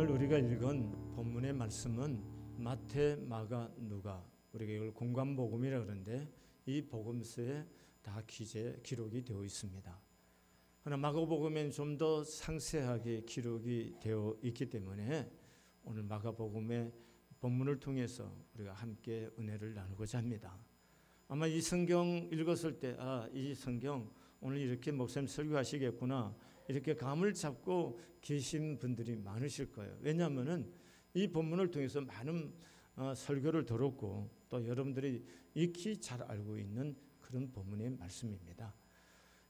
오늘 우리가 읽은 본문의 말씀은 마태, 마가, 누가, 우리가 이걸 공관복음이라 그러는데 이 복음서에 다 기록이 되어 있습니다. 그러나 마가복음에는 좀 더 상세하게 기록이 되어 있기 때문에 오늘 마가복음의 본문을 통해서 우리가 함께 은혜를 나누고자 합니다. 아마 이 성경 읽었을 때 이 성경 오늘 이렇게 목사님 설교하시겠구나 이렇게 감을 잡고 계신 분들이 많으실 거예요. 왜냐하면은 이 본문을 통해서 많은 설교를 들었고 또 여러분들이 익히 잘 알고 있는 그런 본문의 말씀입니다.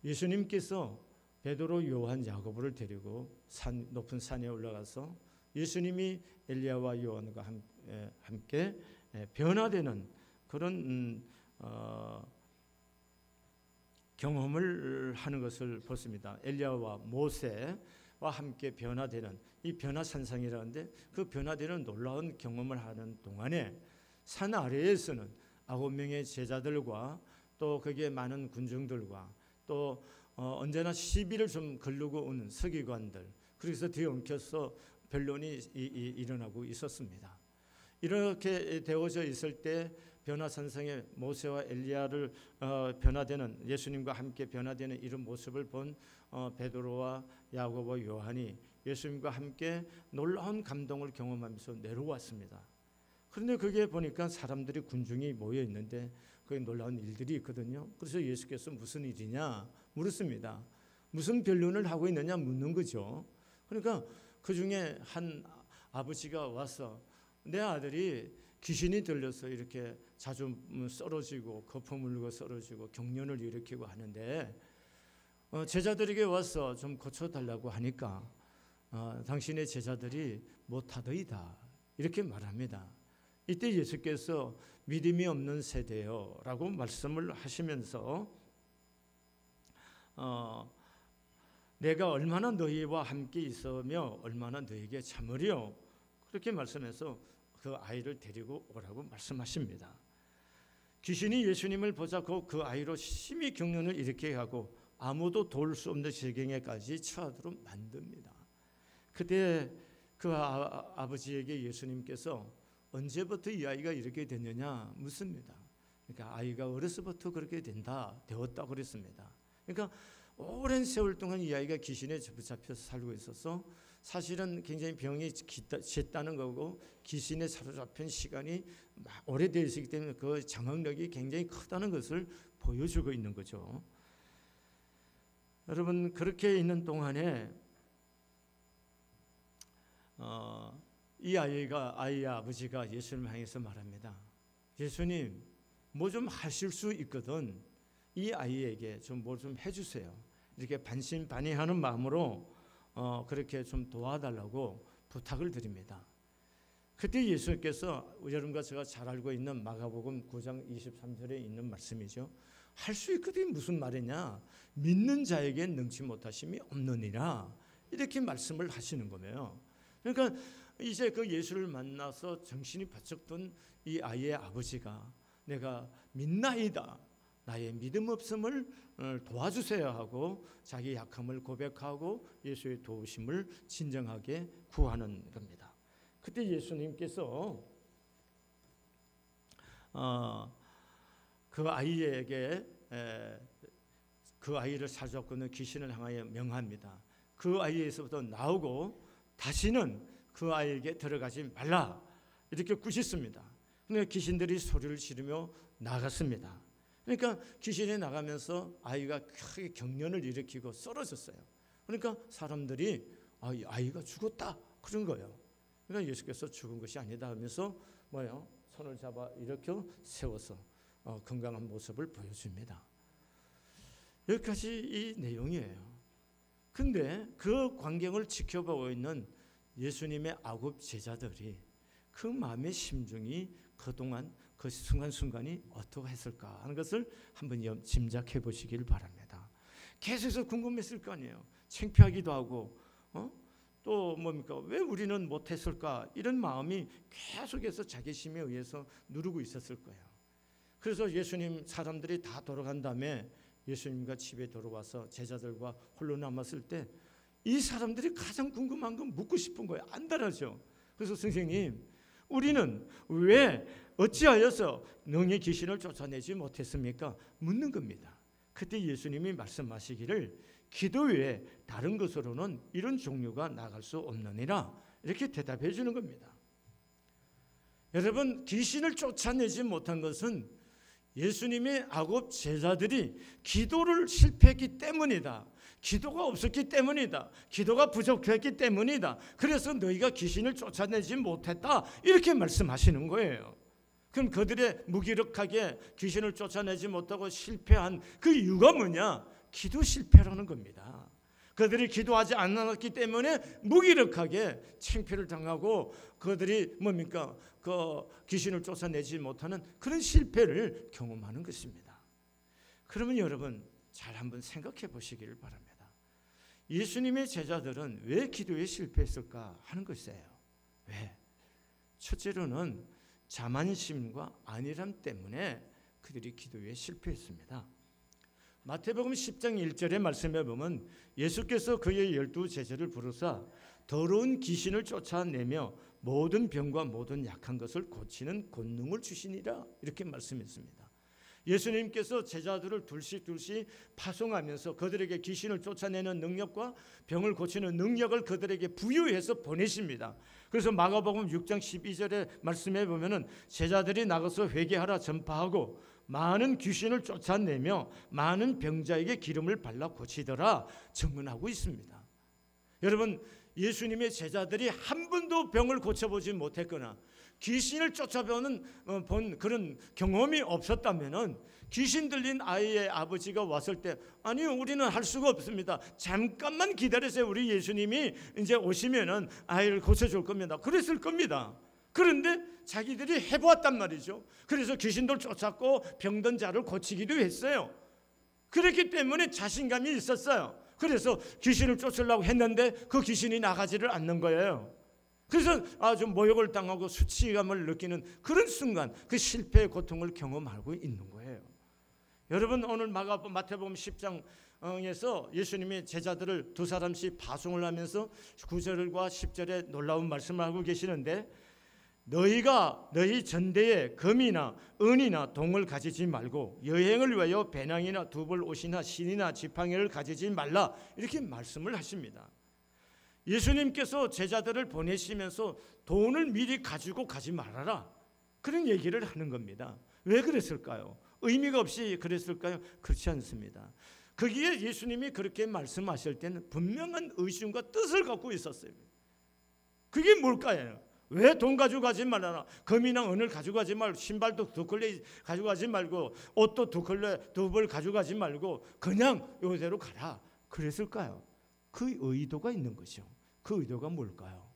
예수님께서 베드로, 요한, 야고보를 데리고 높은 산에 올라가서 예수님이 엘리야와 요한과 함께 변화되는 그런 경험을 하는 것을 보습니다. 엘리야와 모세와 함께 변화되는 이 변화산상이라는데 그 변화되는 놀라운 경험을 하는 동안에 산 아래에서는 9명의 제자들과 또 거기에 많은 군중들과 또 언제나 시비를 좀 걸르고 오는 서기관들, 그래서 뒤엉켜서 변론이 일어나고 있었습니다. 이렇게 되어져 있을 때 변화산상에 모세와 엘리야를 변화되는 예수님과 함께 변화되는 이런 모습을 본 베드로와 야고보, 요한이 예수님과 함께 놀라운 감동을 경험하면서 내려왔습니다. 그런데 그게 보니까 사람들이 군중이 모여 있는데 거기 놀라운 일들이 있거든요. 그래서 예수께서 무슨 일이냐 물었습니다. 무슨 변론을 하고 있느냐 묻는 거죠. 그러니까 그 중에 한 아버지가 와서 내 아들이 귀신이 들려서 이렇게 자주 쓰러지고 거품 흘리고 쓰러지고 경련을 일으키고 하는데 제자들에게 와서 좀 고쳐달라고 하니까 당신의 제자들이 못하더이다 이렇게 말합니다. 이때 예수께서 믿음이 없는 세대요 라고 말씀을 하시면서 내가 얼마나 너희와 함께 있으며 얼마나 너희에게 참으리요 그렇게 말씀해서 그 아이를 데리고 오라고 말씀하십니다. 귀신이 예수님을 보자고 그 아이로 심히 경련을 일으키게 하고 아무도 도울 수 없는 지경에까지 처하도록 만듭니다. 그때 그 아버지에게 예수님께서 언제부터 이 아이가 이렇게 됐느냐 묻습니다. 그러니까 아이가 어려서부터 그렇게 되었다고 그랬습니다. 그러니까 오랜 세월 동안 이 아이가 귀신에 붙잡혀서 살고 있어서 사실은 굉장히 병이 짙다는 거고 귀신에 사로잡힌 시간이 오래되어 있기 때문에 그 장악력이 굉장히 크다는 것을 보여주고 있는 거죠. 여러분 그렇게 있는 동안에 이 아이의 아버지가 예수님을 향해서 말합니다. 예수님 뭐 좀 하실 수 있거든 이 아이에게 좀 뭐 좀 해주세요. 이렇게 반신반의하는 마음으로 그렇게 좀 도와달라고 부탁을 드립니다. 그때 예수님께서 여러분과 제가 잘 알고 있는 마가복음 9장 23절에 있는 말씀이죠. 할 수 있거든 무슨 말이냐 믿는 자에겐 능치 못하심이 없느니라 이렇게 말씀을 하시는 거예요. 그러니까 이제 그 예수를 만나서 정신이 바짝 든 이 아이의 아버지가 내가 믿나이다 나의 믿음 없음을 도와주세요 하고 자기 약함을 고백하고 예수의 도우심을 진정하게 구하는 겁니다. 그때 예수님께서 그 아이에게 그 아이를 사로잡고 있는 귀신을 향하여 명합니다. 그 아이에서부터 나오고 다시는 그 아이에게 들어가지 말라 이렇게 꾸짖습니다. 그러니까 귀신들이 소리를 지르며 나갔습니다. 그러니까 귀신이 나가면서 아이가 크게 경련을 일으키고 쓰러졌어요. 그러니까 사람들이 아이가 죽었다 그런 거예요. 그러니까 예수께서 죽은 것이 아니다 하면서 손을 잡아 일으켜 세워서 건강한 모습을 보여줍니다. 여기까지 이 내용이에요. 근데 그 광경을 지켜보고 있는 예수님의 9 제자들이 그 마음의 심중이 그동안 그 순간순간이 어떻게 했을까 하는 것을 한번 짐작해 보시길 바랍니다. 계속해서 궁금했을 거 아니에요. 창피하기도 하고 또 뭡니까 왜 우리는 못했을까 이런 마음이 계속해서 자기심에 의해서 누르고 있었을 거예요. 그래서 예수님 사람들이 다 돌아간 다음에 예수님과 집에 돌아와서 제자들과 홀로 남았을 때 이 사람들이 가장 궁금한 건 묻고 싶은 거예요. 안달하죠. 그래서 선생님, 우리는 왜 어찌하여서 능히 귀신을 쫓아내지 못했습니까? 묻는 겁니다. 그때 예수님이 말씀하시기를 기도 외에 다른 것으로는 이런 종류가 나갈 수 없느니라 이렇게 대답해 주는 겁니다. 여러분, 귀신을 쫓아내지 못한 것은 예수님의 아홉 제자들이 기도를 실패했기 때문이다. 기도가 없었기 때문이다. 기도가 부족했기 때문이다. 그래서 너희가 귀신을 쫓아내지 못했다. 이렇게 말씀하시는 거예요. 그럼 그들의 무기력하게 귀신을 쫓아내지 못하고 실패한 그 이유가 뭐냐? 기도 실패라는 겁니다. 그들이 기도하지 않았기 때문에 무기력하게 창피를 당하고 그들이 뭡니까? 그 귀신을 쫓아내지 못하는 그런 실패를 경험하는 것입니다. 그러면 여러분 잘 한번 생각해 보시기를 바랍니다. 예수님의 제자들은 왜 기도에 실패했을까 하는 것이에요. 왜? 첫째로는 자만심과 안일함 때문에 그들이 기도에 실패했습니다. 마태복음 10장 1절의 말씀에 보면 예수께서 그의 12 제자를 부르사 더러운 귀신을 쫓아내며 모든 병과 모든 약한 것을 고치는 권능을 주시니라 이렇게 말씀했습니다. 예수님께서 제자들을 둘씩 파송하면서 그들에게 귀신을 쫓아내는 능력과 병을 고치는 능력을 그들에게 부여해서 보내십니다. 그래서 마가복음 6장 12절의 말씀에 보면은 제자들이 나가서 회개하라 전파하고 많은 귀신을 쫓아내며 많은 병자에게 기름을 발라 고치더라 증언하고 있습니다. 여러분, 예수님의 제자들이 한 번도 병을 고쳐보지 못했거나 귀신을 쫓아본 그런 경험이 없었다면은 귀신 들린 아이의 아버지가 왔을 때 아니요, 우리는 할 수가 없습니다. 잠깐만 기다리세요. 우리 예수님이 이제 오시면은 아이를 고쳐줄 겁니다. 그랬을 겁니다. 그런데 자기들이 해보았단 말이죠. 그래서 귀신들 쫓았고 병든 자를 고치기도 했어요. 그렇기 때문에 자신감이 있었어요. 그래서 귀신을 쫓으려고 했는데 그 귀신이 나가지를 않는 거예요. 그래서 아주 모욕을 당하고 수치감을 느끼는 그런 순간 그 실패의 고통을 경험하고 있는 거예요. 여러분, 오늘 마태복음 10장에서 예수님이 제자들을 두 사람씩 파송을 하면서 9절과 10절에 놀라운 말씀을 하고 계시는데 너희 전대에 금이나 은이나 동을 가지지 말고 여행을 위하여 배낭이나 두벌 옷이나 신이나 지팡이를 가지지 말라 이렇게 말씀을 하십니다. 예수님께서 제자들을 보내시면서 돈을 미리 가지고 가지 말아라 그런 얘기를 하는 겁니다. 왜 그랬을까요? 의미가 없이 그랬을까요? 그렇지 않습니다. 거기에 예수님이 그렇게 말씀하실 때는 분명한 의심과 뜻을 갖고 있었어요. 그게 뭘까요? 왜 돈 가져가지 말아라? 금이나 은을 가져가지 말고 신발도 두 켤레 가져가지 말고 옷도 두 벌 가져가지 말고 그냥 이대로 가라 그랬을까요? 그 의도가 있는 거죠. 그 의도가 뭘까요?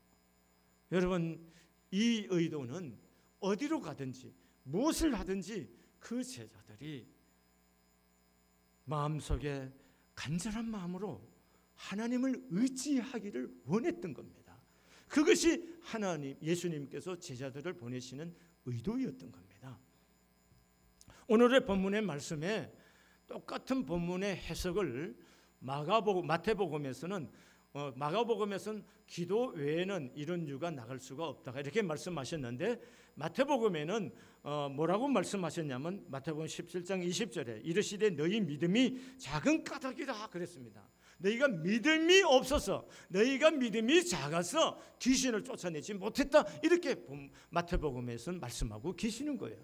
여러분, 이 의도는 어디로 가든지 무엇을 하든지 그 제자들이 마음속에 간절한 마음으로 하나님을 의지하기를 원했던 겁니다. 그것이 예수님께서 제자들을 보내시는 의도였던 겁니다. 오늘의 본문의 말씀에 똑같은 본문의 해석을 마태복음에서는 기도 외에는 이런 이유가 나갈 수가 없다 이렇게 말씀하셨는데 마태복음에는 뭐라고 말씀하셨냐면 마태복음 17장 20절에 이르시되 너희 믿음이 작은 까닭이라 그랬습니다. 너희가 믿음이 없어서 너희가 믿음이 작아서 귀신을 쫓아내지 못했다 이렇게 마태복음에서는 말씀하고 계시는 거예요.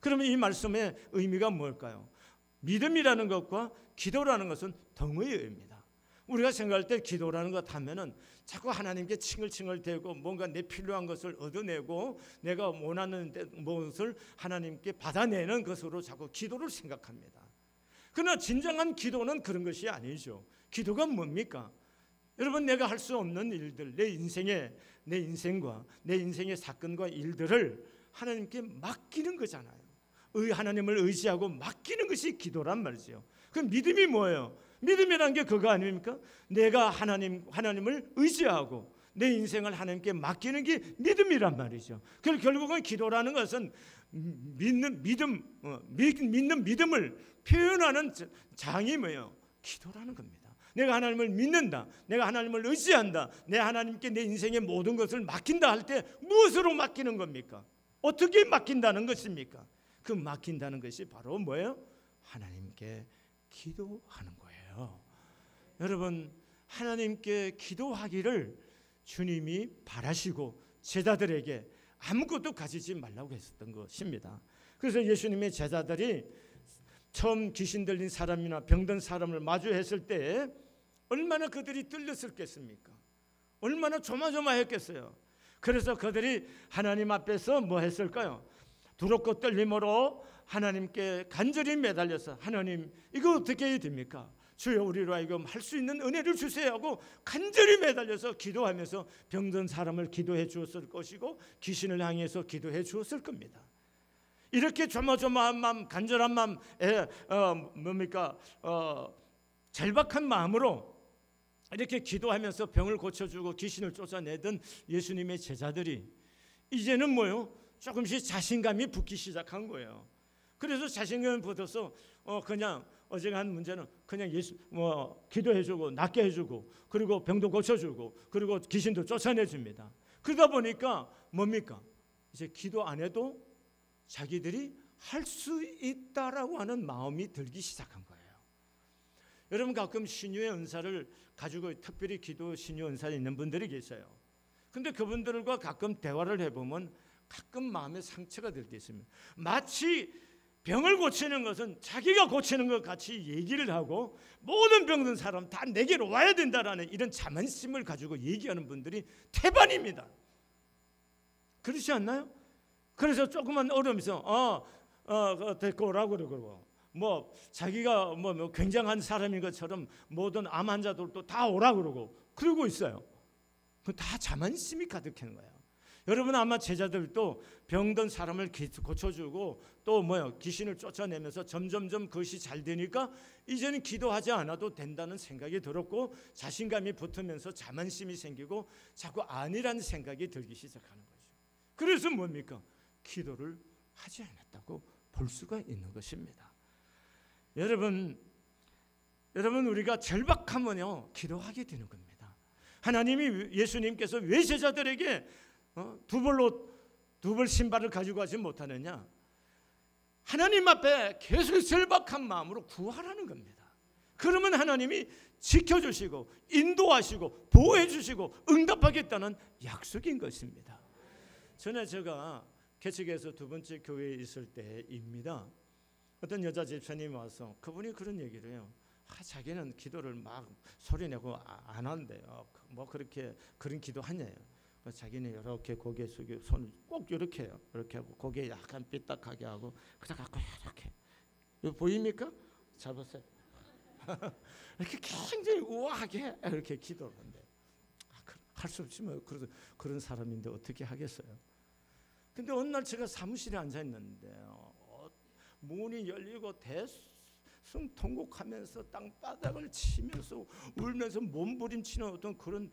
그러면 이 말씀의 의미가 뭘까요? 믿음이라는 것과 기도라는 것은 동의어입니다. 우리가 생각할 때 기도라는 것 하면은 자꾸 하나님께 칭얼칭얼대고 뭔가 내 필요한 것을 얻어내고 내가 원하는 것을 하나님께 받아내는 것으로 자꾸 기도를 생각합니다. 그러나 진정한 기도는 그런 것이 아니죠. 기도가 뭡니까? 여러분, 내가 할 수 없는 일들, 내 인생과 내 인생의 사건과 일들을 하나님께 맡기는 거잖아요. 하나님을 의지하고 맡기는 것이 기도란 말이죠. 그럼 믿음이 뭐예요? 믿음이라는 게 그거 아닙니까? 내가 하나님을 의지하고 내 인생을 하나님께 맡기는 게 믿음이란 말이죠. 그래서 결국은 기도라는 것은 믿는 믿음을 표현하는 장이 뭐예요? 기도라는 겁니다. 내가 하나님을 믿는다, 내가 하나님을 의지한다, 내 하나님께 내 인생의 모든 것을 맡긴다 할 때 무엇으로 맡기는 겁니까? 어떻게 맡긴다는 것입니까? 그 맡긴다는 것이 바로 뭐예요? 하나님께 기도하는 거예요. 여러분, 하나님께 기도하기를 주님이 바라시고 제자들에게 아무것도 가지지 말라고 했었던 것입니다. 그래서 예수님의 제자들이 처음 귀신 들린 사람이나 병든 사람을 마주했을 때 얼마나 그들이 떨렸었겠습니까? 얼마나 조마조마했겠어요. 그래서 그들이 하나님 앞에서 뭐 했을까요? 두렵고 떨림으로 하나님께 간절히 매달려서 하나님, 이거 어떻게 해야 됩니까? 주여, 우리로 하여금 할 수 있는 은혜를 주세요 하고 간절히 매달려서 기도하면서 병든 사람을 기도해 주었을 것이고 귀신을 향해서 기도해 주었을 겁니다. 이렇게 조마조마한 마음, 간절한 마음, 절박한 마음으로 이렇게 기도하면서 병을 고쳐주고 귀신을 쫓아내던 예수님의 제자들이 이제는 뭐요? 조금씩 자신감이 붙기 시작한 거예요. 그래서 자신감이 붙어서 그냥 어제가 한 문제는 그냥 예수 기도해주고 낫게 해주고 그리고 병도 고쳐주고 그리고 귀신도 쫓아내줍니다. 그러다 보니까 뭡니까? 이제 기도 안 해도 자기들이 할 수 있다라고 하는 마음이 들기 시작한 거예요. 여러분, 가끔 신유의 은사를 가지고 특별히 기도 신유 은사에 있는 분들이 계세요. 근데 그분들과 가끔 대화를 해보면 가끔 마음에 상처가 될 때 있습니다. 마치 병을 고치는 것은 자기가 고치는 것 같이 얘기를 하고 모든 병든 사람 다 내게로 와야 된다라는 이런 자만심을 가지고 얘기하는 분들이 태반입니다. 그렇지 않나요? 그래서 조그만 어려움이 있어 데리고 오라고 그러고 뭐 자기가 뭐 굉장한 사람인 것처럼 모든 암 환자들도 다 오라고 그러고 있어요. 그 다 자만심이 가득한 거예요. 여러분, 아마 제자들도 병든 사람을 고쳐주고 또 귀신을 쫓아내면서 점점점 그것이 잘 되니까 이제는 기도하지 않아도 된다는 생각이 들었고 자신감이 붙으면서 자만심이 생기고 자꾸 아니라는 생각이 들기 시작하는 거죠. 그래서 뭡니까? 기도를 하지 않았다고 볼 수가 있는 것입니다. 여러분 우리가 절박하면요 기도하게 되는 겁니다. 하나님이 예수님께서 왜 제자들에게 두 벌 신발을 가지고 가지 못하느냐? 하나님 앞에 계속 절박한 마음으로 구하라는 겁니다. 그러면 하나님이 지켜주시고 인도하시고 보호해주시고 응답하겠다는 약속인 것입니다. 전에 제가 개척에서 두 번째 교회에 있을 때입니다. 어떤 여자 집사님이 와서 그분이 그런 얘기를 해요. 자기는 기도를 막 소리내고 안 한대요. 뭐 그렇게 그런 기도하냐요. 자기는 이렇게 고개 숙이고 손을 꼭 이렇게 해요. 이렇게 하고 고개 약간 삐딱하게 하고 그냥 갖고 이렇게. 이거 보입니까? 잘 보세요. 이렇게 굉장히 우아하게 이렇를 기도를 한대요. 할 수 없지 뭐 그런 사람인데 어떻게 하겠어요? 근데 어느 날 제가 사무실에 앉아 있는데 문이 열리고 대성통곡하면서 땅바닥을 치면서 울면서 몸부림치는 어떤 그런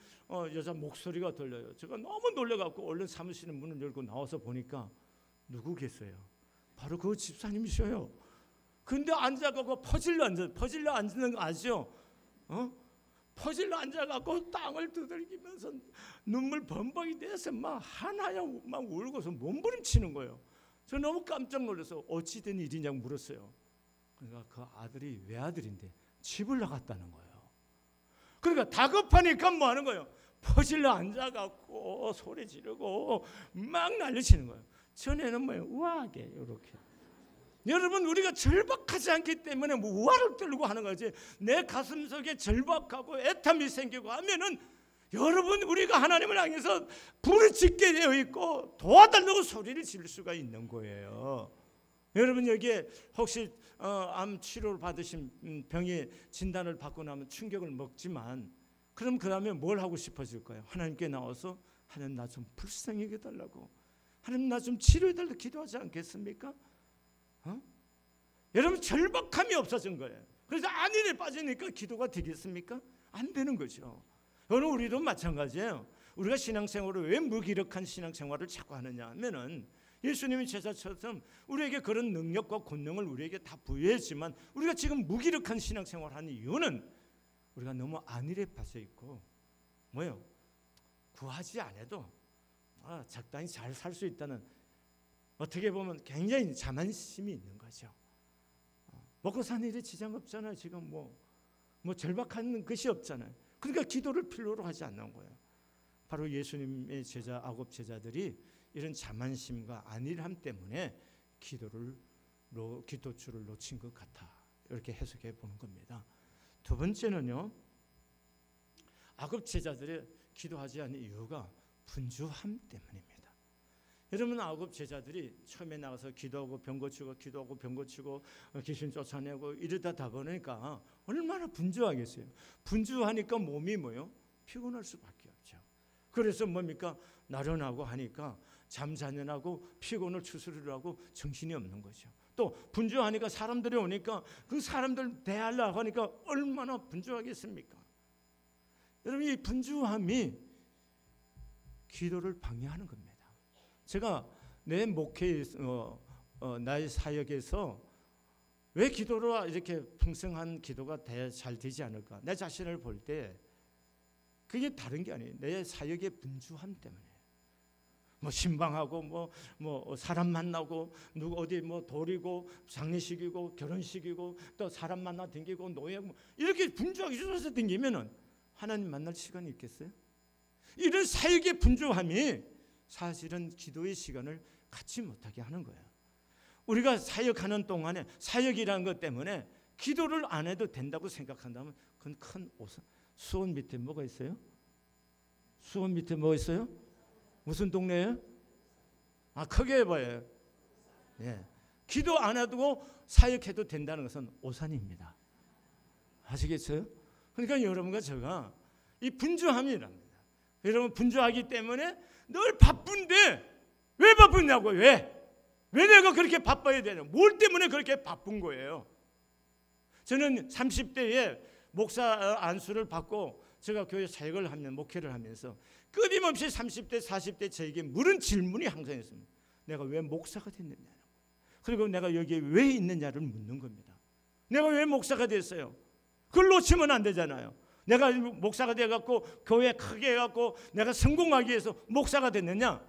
여자 목소리가 들려요. 제가 너무 놀래갖고 얼른 사무실 문을 열고 나와서 보니까 누구 계세요? 바로 그 집사님이셔요. 근데 앉아가고 퍼질러 앉는 거 아시죠? 퍼질러 앉아갖고 땅을 두들기면서 눈물 범벅이 돼서 막 하나야 막 울고서 몸부림치는 거예요. 저 너무 깜짝 놀라서 어찌 된 일이냐고 물었어요. 그러니까 그 아들이 외아들인데 집을 나갔다는 거예요. 그러니까 다급하니까 뭐 하는 거예요? 퍼질러 앉아갖고 소리 지르고 막 난리치는 거예요. 전에는 뭐예요? 우아하게 이렇게. 여러분, 우리가 절박하지 않기 때문에 뭐 우화를 떨고 하는 거지. 내 가슴 속에 절박하고 애탐이 생기고 하면은 여러분, 우리가 하나님을 향해서 부르짖게 되어 있고 도와달라고 소리를 지를 수가 있는 거예요. 여러분, 여기에 혹시 암 치료를 받으신 병의 진단을 받고 나면 충격을 먹지만 그럼 그 다음에 뭘 하고 싶어질까요? 하나님께 나와서 하나님 나 좀 불쌍히 해달라고, 하나님 나 좀 치료해달라고 기도하지 않겠습니까? 여러분, 절박함이 없어진 거예요. 그래서 안일에 빠지니까 기도가 되겠습니까? 안 되는 거죠. 여러분, 우리도 마찬가지예요. 우리가 신앙생활을 왜 무기력한 신앙생활을 자꾸 하느냐 하면은 예수님이 제자처럼 우리에게 그런 능력과 권능을 우리에게 다 부여했지만 우리가 지금 무기력한 신앙생활을 하는 이유는 우리가 너무 안일에 빠져 있고 뭐요? 구하지 않아도 적당히 잘 살 수 있다는, 어떻게 보면 굉장히 자만심이 있는 거죠. 먹고 사는 일에 지장 없잖아요. 지금 뭐 절박한 것이 없잖아요. 그러니까 기도를 필요로 하지 않는 거예요. 바로 예수님의 제자, 아곱 제자들이 이런 자만심과 안일함 때문에 기도줄을 놓친 것 같아, 이렇게 해석해 보는 겁니다. 두 번째는요, 아곱 제자들이 기도하지 않는 이유가 분주함 때문입니다. 여러분, 아곱 제자들이 처음에 나가서 기도하고 병 고치고 기도하고 병 고치고 귀신 쫓아내고 이러다 보니까 얼마나 분주하겠어요. 분주하니까 몸이 뭐요? 피곤할 수밖에 없죠. 그래서 뭡니까? 나른하고 하니까 잠자느라고 피곤을 추스르려고 정신이 없는 거죠. 또 분주하니까 사람들이 오니까 그 사람들 대하려고 하니까 얼마나 분주하겠습니까? 여러분, 이 분주함이 기도를 방해하는 겁니다. 제가 내 목회, 나의 사역에서 왜 기도로 이렇게 풍성한 기도가 잘 되지 않을까? 내 자신을 볼 때 그게 다른 게 아니에요. 내 사역의 분주함 때문에. 신방하고 사람 만나고 누구 어디 돌이고 장례식이고 결혼식이고 또 사람 만나 댕기고 노예하고 이렇게 분주하게 쏟아서 댕기면은 하나님 만날 시간이 있겠어요? 이런 사역의 분주함이 사실은 기도의 시간을 갖지 못하게 하는 거예요. 우리가 사역하는 동안에 사역이라는 것 때문에 기도를 안 해도 된다고 생각한다면 그건 큰 오산. 수원 밑에 뭐가 있어요? 수원 밑에 뭐가 있어요? 무슨 동네예요? 크게 해봐요. 예. 기도 안 해도 사역해도 된다는 것은 오산입니다. 아시겠어요? 그러니까 여러분과 제가 이 분주함이랍니다. 여러분, 분주하기 때문에 늘 바쁜데 왜 바쁘냐고. 왜 내가 그렇게 바빠야 되냐. 뭘 때문에 그렇게 바쁜 거예요. 저는 30대에 목사 안수를 받고 제가 교회 사역을 하면 목회를 하면서 끊임없이 30대 40대 저에게 물은 질문이 항상 있습니다. 내가 왜 목사가 됐느냐, 그리고 내가 여기에 왜 있느냐를 묻는 겁니다. 내가 왜 목사가 됐어요? 그걸 놓치면 안 되잖아요. 내가 목사가 돼갖고 교회 크게 해갖고 내가 성공하기 위해서 목사가 됐느냐?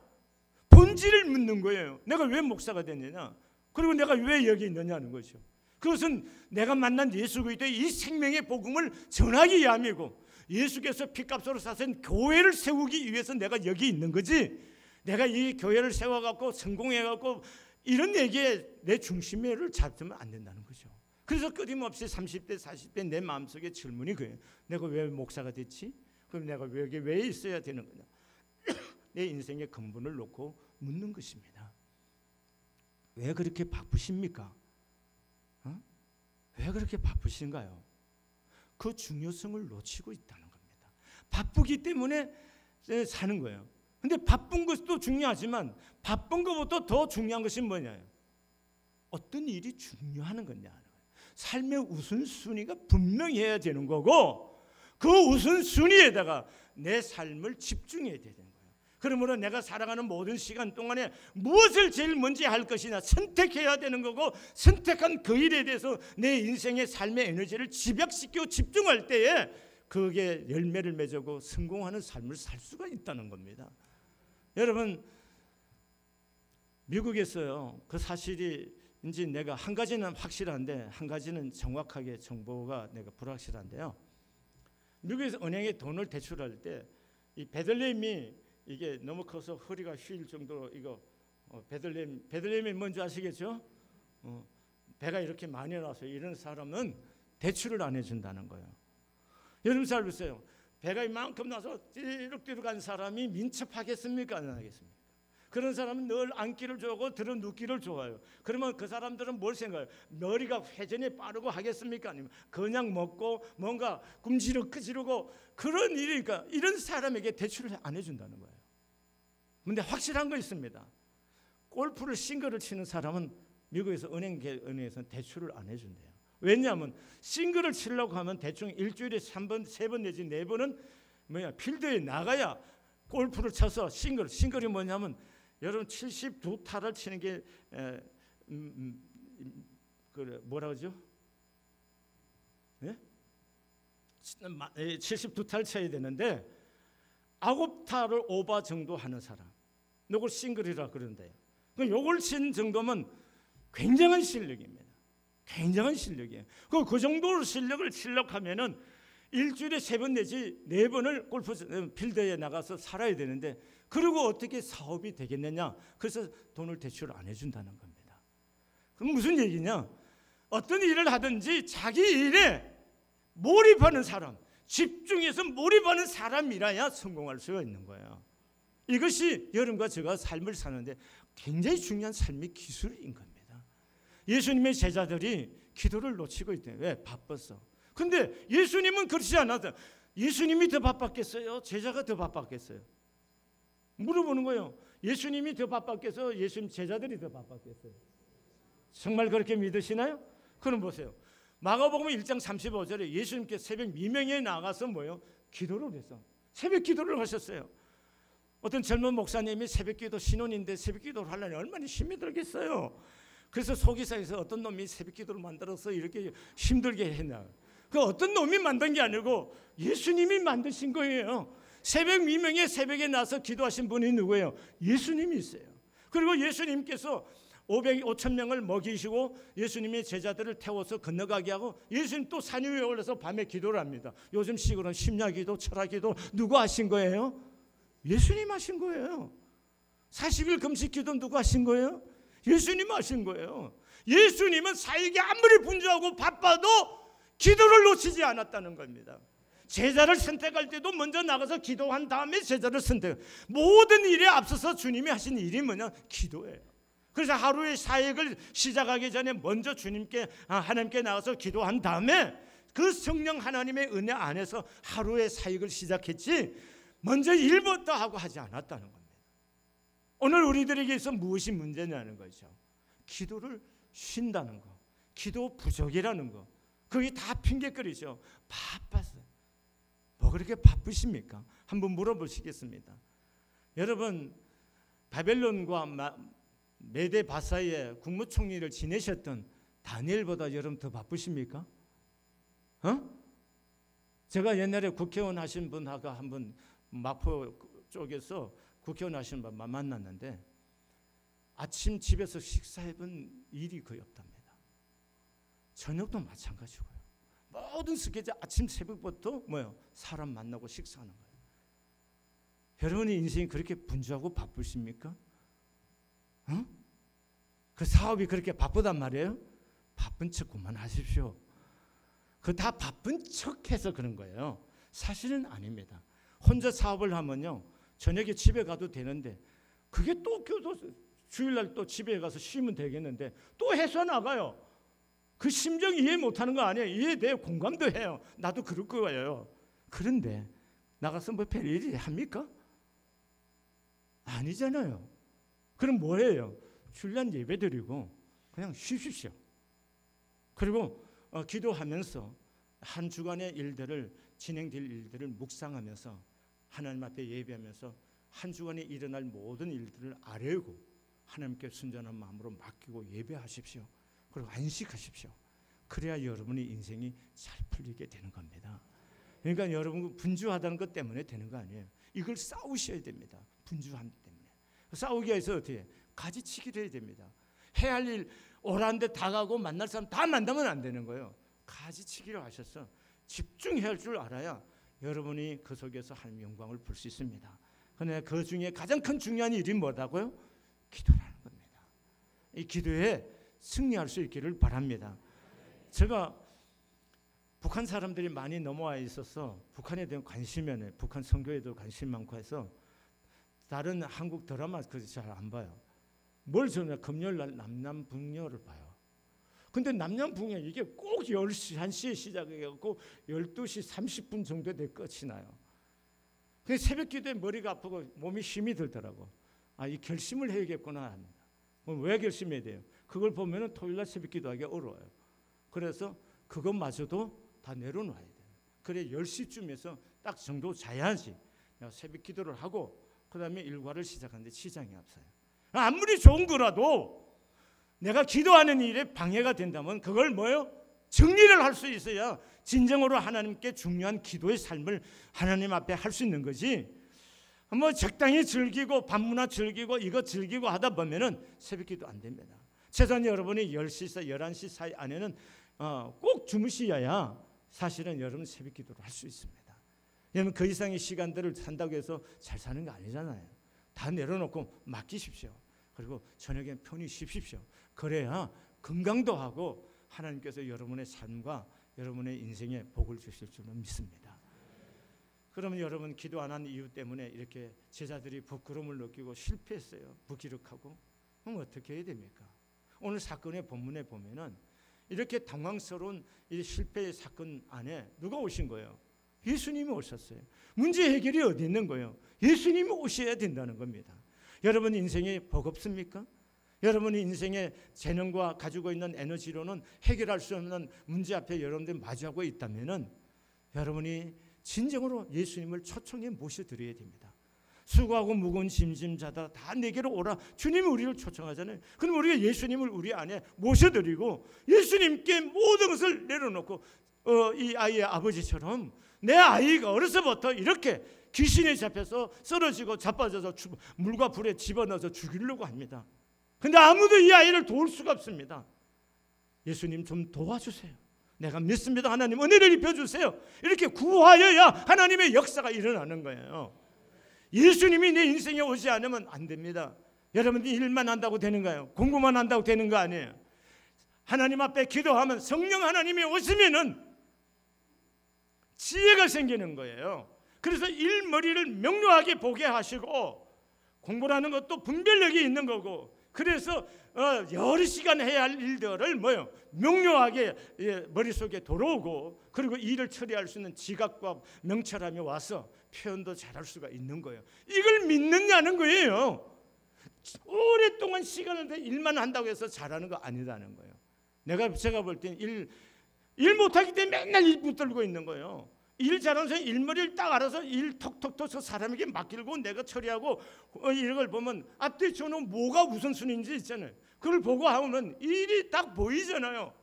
본질을 묻는 거예요. 내가 왜 목사가 됐느냐? 그리고 내가 왜 여기 있느냐는 거죠. 그것은 내가 만난 예수 그리스도의 이 생명의 복음을 전하기 위함이고, 예수께서 피값으로 사신 교회를 세우기 위해서 내가 여기 있는 거지, 내가 이 교회를 세워갖고 성공해갖고 이런 얘기에 내 중심을 잡으면 안 된다는 거죠. 그래서 끊임없이 30대 40대 내 마음속에 질문이 그래요. 내가 왜 목사가 됐지? 그럼 내가 여기 왜 있어야 되는 거냐? 내 인생의 근본을 놓고 묻는 것입니다. 왜 그렇게 바쁘십니까? 왜 그렇게 바쁘신가요? 그 중요성을 놓치고 있다는 겁니다. 바쁘기 때문에 사는 거예요. 근데 바쁜 것도 중요하지만 바쁜 것보다 더 중요한 것이 뭐냐요? 어떤 일이 중요한 거냐. 삶의 우선순위가 분명해야 되는 거고, 그 우선순위에다가 내 삶을 집중해야 되는 거예요. 그러므로 내가 살아가는 모든 시간 동안에 무엇을 제일 먼저 할 것이냐 선택해야 되는 거고, 선택한 그 일에 대해서 내 인생의 삶의 에너지를 집약시키고 집중할 때에 그게 열매를 맺고 성공하는 삶을 살 수가 있다는 겁니다. 여러분, 미국에서요, 그 사실이 이제 내가 한 가지는 확실한데 한 가지는 정확하게 정보가 내가 불확실한데요. 미국에서 은행에 돈을 대출할 때 이 베들레헴이 이게 너무 커서 허리가 휠 정도로 이거 베들레헴이 뭔지 아시겠죠? 배가 이렇게 많이 나서 이런 사람은 대출을 안 해준다는 거예요. 여러분 잘 보세요. 배가 이만큼 나서 띠룩띠룩 한 사람이 민첩하겠습니까? 안 하겠습니까? 그런 사람은 늘 앉기를 좋아하고 들어 눕기를 좋아해요. 그러면 그 사람들은 뭘 생각해요? 머리가 회전이 빠르고 하겠습니까? 아니면 그냥 먹고 뭔가 굶지르고 그런 일이니까 이런 사람에게 대출을 안 해준다는 거예요. 그런데 확실한 거 있습니다. 골프를 싱글을 치는 사람은 미국에서 은행에서는 대출을 안 해준대요. 왜냐하면 싱글을 치려고 하면 대충 일주일에 3번, 3번 내지 4번은 필드에 나가야 골프를 쳐서 싱글이 뭐냐면 여러분 72타를 치는 게 뭐라 그러죠? 예? 72탈 쳐야 되는데 9탈을 오버 정도 하는 사람, 요걸 싱글이라 그러는데요. 요걸 친 정도면 굉장한 실력입니다. 굉장한 실력이에요. 그 정도 실력을 실력하면은 일주일에 3번 내지 4번을 골프 필드에 나가서 살아야 되는데, 그리고 어떻게 사업이 되겠느냐? 그래서 돈을 대출 안 해준다는 겁니다. 그럼 무슨 얘기냐? 어떤 일을 하든지 자기 일에 몰입하는 사람, 집중해서 몰입하는 사람이라야 성공할 수가 있는 거예요. 이것이 여러분과 제가 삶을 사는데 굉장히 중요한 삶의 기술인 겁니다. 예수님의 제자들이 기도를 놓치고 있대요. 왜? 바빴어. 근데 예수님은 그렇지 않았어요. 예수님이 더 바빴겠어요? 제자가 더 바빴겠어요? 물어보는 거예요. 예수님이 더 바빴겠어요? 예수님 제자들이 더 바빴겠어요? 정말 그렇게 믿으시나요? 그럼 보세요. 마가복음 1장 35절에 예수님께서 새벽 미명에 나가서 뭐예요? 기도를 했어. 새벽 기도를 하셨어요. 어떤 젊은 목사님이 새벽 기도 신혼인데 새벽 기도를 하려니 얼마나 힘이 들겠어요. 그래서 소기사에서 어떤 놈이 새벽 기도를 만들어서 이렇게 힘들게 했나. 그 어떤 놈이 만든 게 아니고 예수님이 만드신 거예요. 새벽 미명에 새벽에 나서 기도하신 분이 누구예요? 예수님이 있어요. 그리고 예수님께서 5,000명을 먹이시고 예수님의 제자들을 태워서 건너가게 하고 예수님 또 산 위에 올라서 밤에 기도를 합니다. 요즘 식으로는 심야기도, 철학기도 누가 하신 거예요? 예수님 하신 거예요. 40일 금식기도 누가 하신 거예요? 예수님 하신 거예요. 예수님은 사역에 아무리 분주하고 바빠도 기도를 놓치지 않았다는 겁니다. 제자를 선택할 때도 먼저 나가서 기도한 다음에 제자를 선택. 모든 일에 앞서서 주님이 하신 일이 뭐냐? 기도예요. 그래서 하루의 사역을 시작하기 전에 먼저 주님께 하나님께 나가서 기도한 다음에 그 성령 하나님의 은혜 안에서 하루의 사역을 시작했지 먼저 일부터 하고 하지 않았다는 겁니다. 오늘 우리들에게 있어 무엇이 문제냐는 거죠. 기도를 쉰다는 거, 기도 부족이라는 거, 그게 다 핑계거리죠. 바빴어요. 뭐 그렇게 바쁘십니까? 한번 물어보시겠습니다. 여러분, 바벨론과 메데 바사의 국무총리를 지내셨던 다니엘보다 여러분 더 바쁘십니까? 제가 옛날에 국회의원 하신 분하고 한번 마포 쪽에서 국회의원 하신 분 만났는데 아침 집에서 식사해본 일이 거의 없답니다. 저녁도 마찬가지고요. 모든 스케줄 아침 새벽부터 뭐요? 사람 만나고 식사하는 거예요. 여러분의 인생이 그렇게 분주하고 바쁘십니까? 그 사업이 그렇게 바쁘단 말이에요? 바쁜 척 그만하십시오. 그 다 바쁜 척해서 그런 거예요. 사실은 아닙니다. 혼자 사업을 하면요 저녁에 집에 가도 되는데 그게 또 주일날 또 집에 가서 쉬면 되겠는데 또 해서 나가요. 그 심정 이해 못하는 거 아니에요. 이해돼요. 공감도 해요. 나도 그럴 거예요. 그런데 나가서 뭐 별일이 합니까? 아니잖아요. 그럼 뭐예요? 주일날 예배드리고 그냥 쉬십시오. 그리고 기도하면서 한 주간의 일들을 진행될 일들을 묵상하면서 하나님 앞에 예배하면서 한 주간에 일어날 모든 일들을 아뢰고 하나님께 순전한 마음으로 맡기고 예배하십시오. 그리고 안식하십시오. 그래야 여러분의 인생이 잘 풀리게 되는 겁니다. 그러니까 여러분 분주하다는 것 때문에 되는 거 아니에요. 이걸 싸우셔야 됩니다. 분주함 때문에. 싸우기 위해서 어떻게 가지치기를 해야 됩니다. 해야 할 일 오라는데 다 가고 만날 사람 다 만나면 안 되는 거예요. 가지치기를 하셔서 집중해야 할 줄 알아야 여러분이 그 속에서 하나님의 영광을 볼 수 있습니다. 그런데 그 중에 가장 큰 중요한 일이 뭐라고요? 기도라는 겁니다. 이 기도에 승리할 수 있기를 바랍니다. 제가 북한 사람들이 많이 넘어와 있어서 북한에 대한 관심이 많아요. 북한 선교에도 관심 많고 해서 다른 한국 드라마 잘 안 봐요. 뭘 저는 금요일 날 남남북녀를 봐요. 근데 남남북녀 이게 꼭 10시, 1시에 시작해갖고 12시 30분 정도 돼 끝이 나요. 그래서 새벽 기도에 머리가 아프고 몸이 힘이 들더라고. 이 결심을 해야겠구나 합니다. 왜 결심해야 돼요? 그걸 보면은 토요일 날 새벽 기도하기 어려워요. 그래서 그것마저도 다 내려놔야 돼요. 그래 10시쯤에서 딱 정도 자야지. 새벽 기도를 하고 그 다음에 일과를 시작하는데 시장이 없어요. 아무리 좋은 거라도 내가 기도하는 일에 방해가 된다면 그걸 뭐예요? 정리를 할 수 있어야 진정으로 하나님께 중요한 기도의 삶을 하나님 앞에 할 수 있는 거지. 뭐 적당히 즐기고 밤문화 즐기고 이거 즐기고 하다 보면은 새벽기도 안 됩니다. 최소한 여러분이 10시에서 11시 사이 안에는 꼭 주무셔야 사실은 여러분 새벽기도를 할 수 있습니다. 왜냐하면 그 이상의 시간들을 산다고 해서 잘 사는 거 아니잖아요. 다 내려놓고 맡기십시오. 그리고 저녁에 편히 쉬십시오. 그래야 건강도 하고 하나님께서 여러분의 삶과 여러분의 인생에 복을 주실 줄은 믿습니다. 그러면 여러분 기도 안 한 이유 때문에 이렇게 제자들이 부끄러움을 느끼고 실패했어요. 무기력하고. 그럼 어떻게 해야 됩니까? 오늘 사건의 본문에 보면은 이렇게 당황스러운 이 실패의 사건 안에 누가 오신 거예요? 예수님이 오셨어요. 문제 해결이 어디 있는 거예요? 예수님이 오셔야 된다는 겁니다. 여러분 인생이 버겁습니까? 여러분이 인생의 재능과 가지고 있는 에너지로는 해결할 수 없는 문제 앞에 여러분들이 마주하고 있다면은 여러분이 진정으로 예수님을 초청해 모셔드려야 됩니다. 수고하고 무거운 짐진 자다 다 내게로 오라. 주님이 우리를 초청하잖아요. 그럼 우리가 예수님을 우리 안에 모셔드리고 예수님께 모든 것을 내려놓고 이 아이의 아버지처럼 내 아이가 어려서부터 이렇게 귀신에 잡혀서 쓰러지고 자빠져서 물과 불에 집어넣어서 죽이려고 합니다. 근데 아무도 이 아이를 도울 수가 없습니다. 예수님 좀 도와주세요. 내가 믿습니다. 하나님 은혜를 입혀주세요. 이렇게 구하여야 하나님의 역사가 일어나는 거예요. 예수님이 내 인생에 오지 않으면 안 됩니다. 여러분들 일만 한다고 되는가요? 공부만 한다고 되는 거 아니에요. 하나님 앞에 기도하면 성령 하나님이 오시면은 지혜가 생기는 거예요. 그래서 일머리를 명료하게 보게 하시고 공부라는 것도 분별력이 있는 거고 그래서 여러 시간 해야 할 일들을 명료하게 머릿속에 들어오고 그리고 일을 처리할 수 있는 지각과 명철함이 와서 표현도 잘할 수가 있는 거예요. 이걸 믿느냐는 거예요. 오랫동안 시간을 내 일만 한다고 해서 잘하는 거 아니라는 거예요. 제가 볼 때는 일 못하기 때문에 맨날 일 붙들고 있는 거예요. 일 잘하는 사람이 일머리를 딱 알아서 일 톡톡톡 저 사람에게 맡기고 내가 처리하고 이런 걸 보면 앞뒤 저는 뭐가 우선순위인지 있잖아요. 그걸 보고 하면 일이 딱 보이잖아요.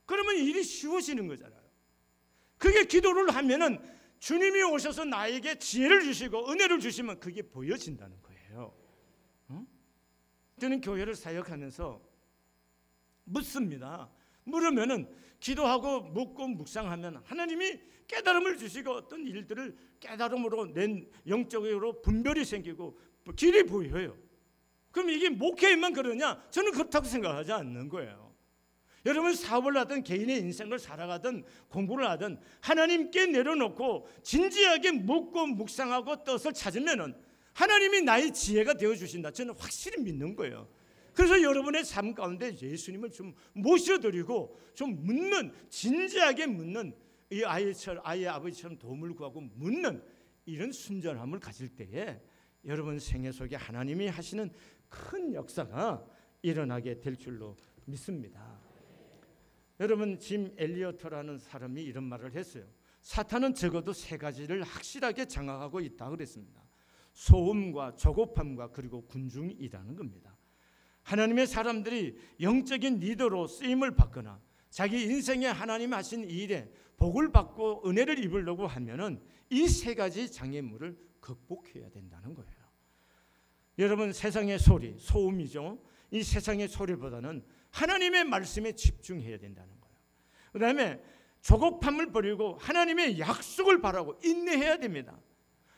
그러면 일이 쉬워지는 거잖아요. 그게 기도를 하면은 주님이 오셔서 나에게 지혜를 주시고 은혜를 주시면 그게 보여진다는 거예요. 저는 교회를 사역하면서 묻습니다. 물으면은 기도하고 묻고 묵상하면 하나님이 깨달음을 주시고 어떤 일들을 깨달음으로 낸 영적으로 분별이 생기고 길이 보여요. 그럼 이게 목회에만 그러냐? 저는 그렇다고 생각하지 않는 거예요. 여러분 사업을 하든 개인의 인생을 살아가든 공부를 하든 하나님께 내려놓고 진지하게 묻고 묵상하고 뜻을 찾으면은 하나님이 나의 지혜가 되어주신다. 저는 확실히 믿는 거예요. 그래서 여러분의 삶 가운데 예수님을 좀 모셔드리고 좀 묻는 진지하게 묻는 이 아이의 아버지처럼 도움을 구하고 묻는 이런 순전함을 가질 때에 여러분 생애 속에 하나님이 하시는 큰 역사가 일어나게 될 줄로 믿습니다. 여러분 짐 엘리어트라는 사람이 이런 말을 했어요. 사탄은 적어도 세 가지를 확실하게 장악하고 있다 그랬습니다. 소음과 조급함과 그리고 군중이라는 겁니다. 하나님의 사람들이 영적인 리더로 쓰임을 받거나 자기 인생에 하나님 하신 일에 복을 받고 은혜를 입으려고 하면은 이 세 가지 장애물을 극복해야 된다는 거예요. 여러분 세상의 소리, 소음이죠. 이 세상의 소리보다는 하나님의 말씀에 집중해야 된다는 거예요. 그 다음에 조급함을 버리고 하나님의 약속을 바라고 인내해야 됩니다.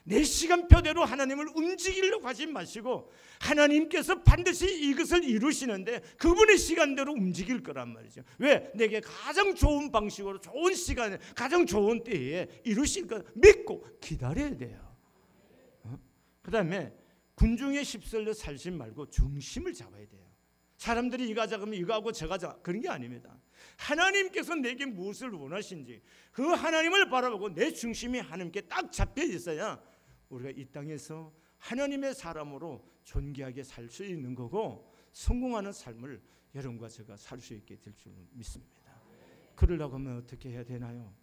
내 시간표대로 하나님을 움직이려고 하지 마시고 하나님께서 반드시 이것을 이루시는데 그분의 시간대로 움직일 거란 말이죠. 왜? 내게 가장 좋은 방식으로 좋은 시간에 가장 좋은 때에 이루실 거 믿고 기다려야 돼요. 그 다음에 군중에 휩쓸려 살지 말고 중심을 잡아야 돼요. 사람들이 이거 하자 그러면 이거 하고 저거 하자 그런 게 아닙니다. 하나님께서 내게 무엇을 원하신지 그 하나님을 바라보고 내 중심이 하나님께 딱 잡혀 있어야 우리가 이 땅에서 하나님의 사람으로 존귀하게 살 수 있는 거고 성공하는 삶을 여러분과 제가 살 수 있게 될 줄 믿습니다. 그러려고 하면 어떻게 해야 되나요?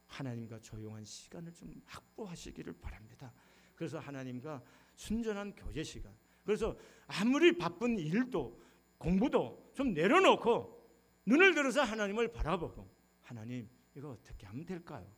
하나님과 조용한 시간을 좀 확보하시기를 바랍니다. 그래서 하나님과 순전한 교제 시간, 그래서 아무리 바쁜 일도 공부도 좀 내려놓고 눈을 들어서 하나님을 바라보고 하나님 이거 어떻게 하면 될까요?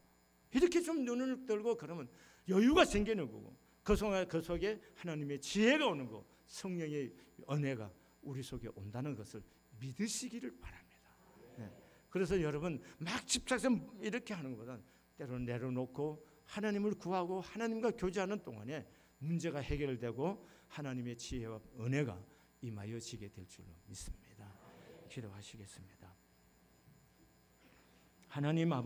이렇게 좀 눈을 들고 그러면 여유가 생기는 거고 그 속에 하나님의 지혜가 오는 거, 성령의 은혜가 우리 속에 온다는 것을 믿으시기를 바랍니다. 네. 그래서 여러분 막 집착해서 이렇게 하는 것보다는 때로는 내려놓고 하나님을 구하고 하나님과 교제하는 동안에 문제가 해결되고 하나님의 지혜와 은혜가 임하여지게 될 줄로 믿습니다. 기도하시겠습니다. 하나님 아버지